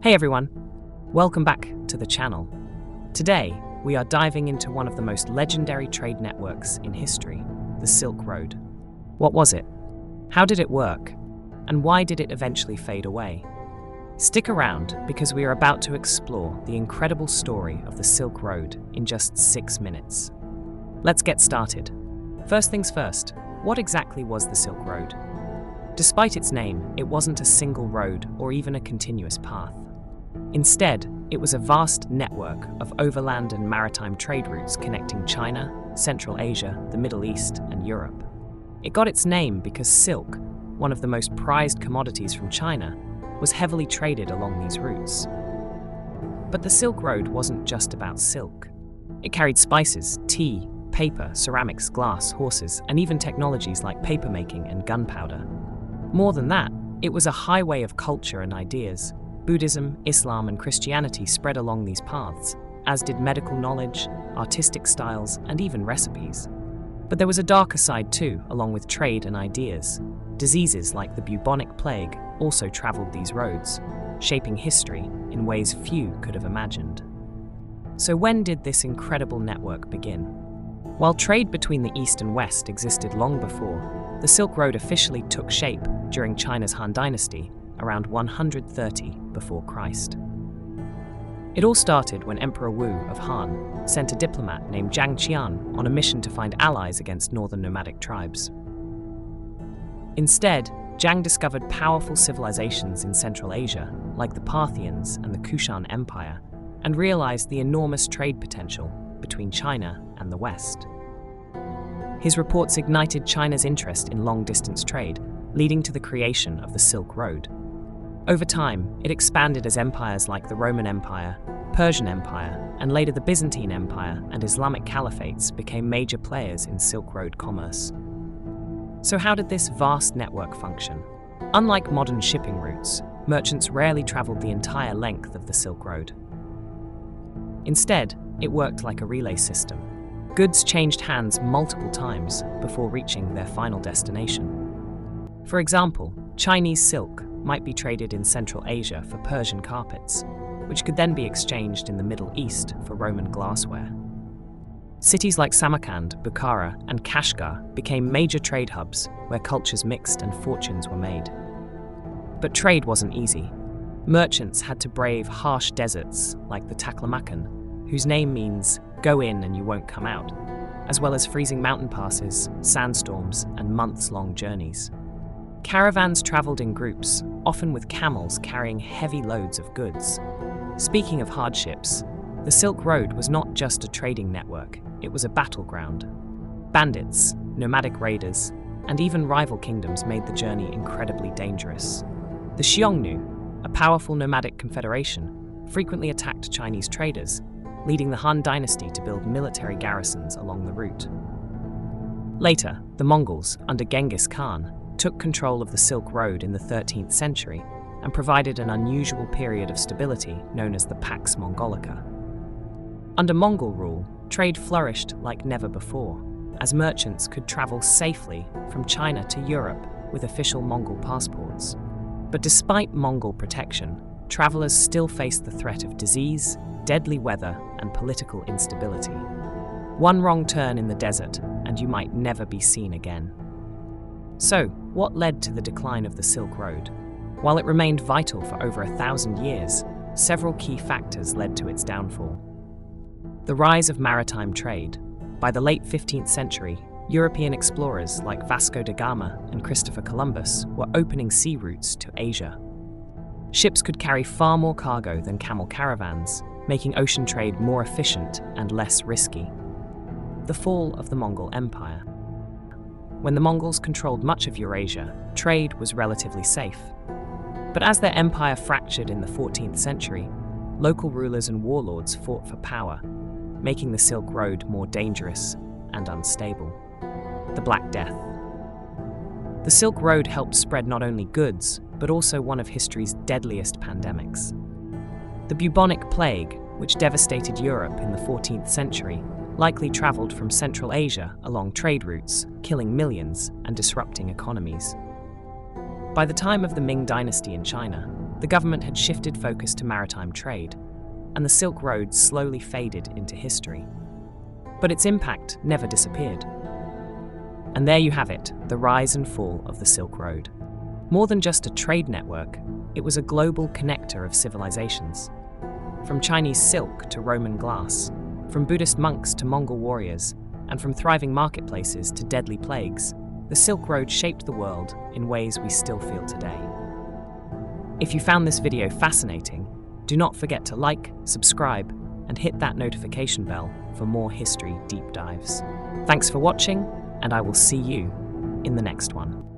Hey everyone, welcome back to the channel. Today, we are diving into one of the most legendary trade networks in history, the Silk Road. What was it? How did it work? And why did it eventually fade away? Stick around because we are about to explore the incredible story of the Silk Road in just 6 minutes. Let's get started. First things first, what exactly was the Silk Road? Despite its name, it wasn't a single road or even a continuous path. Instead, it was a vast network of overland and maritime trade routes connecting China, Central Asia, the Middle East, and Europe. It got its name because silk, one of the most prized commodities from China, was heavily traded along these routes. But the Silk Road wasn't just about silk. It carried spices, tea, paper, ceramics, glass, horses, and even technologies like papermaking and gunpowder. More than that, it was a highway of culture and ideas. Buddhism, Islam, and Christianity spread along these paths, as did medical knowledge, artistic styles, and even recipes. But there was a darker side too, along with trade and ideas. Diseases like the bubonic plague also traveled these roads, shaping history in ways few could have imagined. So when did this incredible network begin? While trade between the East and West existed long before, the Silk Road officially took shape during China's Han Dynasty around 130 before Christ. It all started when Emperor Wu of Han sent a diplomat named Zhang Qian on a mission to find allies against northern nomadic tribes. Instead, Zhang discovered powerful civilizations in Central Asia, like the Parthians and the Kushan Empire, and realized the enormous trade potential between China and the West. His reports ignited China's interest in long-distance trade, leading to the creation of the Silk Road. Over time, it expanded as empires like the Roman Empire, Persian Empire, and later the Byzantine Empire and Islamic caliphates became major players in Silk Road commerce. So how did this vast network function? Unlike modern shipping routes, merchants rarely traveled the entire length of the Silk Road. Instead, it worked like a relay system. Goods changed hands multiple times before reaching their final destination. For example, Chinese silk might be traded in Central Asia for Persian carpets, which could then be exchanged in the Middle East for Roman glassware. Cities like Samarkand, Bukhara, and Kashgar became major trade hubs where cultures mixed and fortunes were made. But trade wasn't easy. Merchants had to brave harsh deserts like the Taklamakan, whose name means "go in and you won't come out," as well as freezing mountain passes, sandstorms, and months-long journeys. Caravans traveled in groups, often with camels carrying heavy loads of goods. Speaking of hardships, the Silk Road was not just a trading network, it was a battleground. Bandits, nomadic raiders, and even rival kingdoms made the journey incredibly dangerous. The Xiongnu, a powerful nomadic confederation, frequently attacked Chinese traders, leading the Han Dynasty to build military garrisons along the route. Later, the Mongols, under Genghis Khan, took control of the Silk Road in the 13th century and provided an unusual period of stability known as the Pax Mongolica. Under Mongol rule, trade flourished like never before, as merchants could travel safely from China to Europe with official Mongol passports. But despite Mongol protection, travelers still faced the threat of disease, deadly weather, and political instability. One wrong turn in the desert, and you might never be seen again. So, what led to the decline of the Silk Road? While it remained vital for over 1,000 years, several key factors led to its downfall. The rise of maritime trade. By the late 15th century, European explorers like Vasco da Gama and Christopher Columbus were opening sea routes to Asia. Ships could carry far more cargo than camel caravans, making ocean trade more efficient and less risky. The fall of the Mongol Empire. When the Mongols controlled much of Eurasia, trade was relatively safe. But as their empire fractured in the 14th century, local rulers and warlords fought for power, making the Silk Road more dangerous and unstable. The Black Death. The Silk Road helped spread not only goods, but also one of history's deadliest pandemics. The bubonic plague, which devastated Europe in the 14th century, likely traveled from Central Asia along trade routes, killing millions and disrupting economies. By the time of the Ming Dynasty in China, the government had shifted focus to maritime trade, and the Silk Road slowly faded into history. But its impact never disappeared. And there you have it, the rise and fall of the Silk Road. More than just a trade network, it was a global connector of civilizations. From Chinese silk to Roman glass, from Buddhist monks to Mongol warriors, and from thriving marketplaces to deadly plagues, the Silk Road shaped the world in ways we still feel today. If you found this video fascinating, do not forget to like, subscribe, and hit that notification bell for more history deep dives. Thanks for watching, and I will see you in the next one.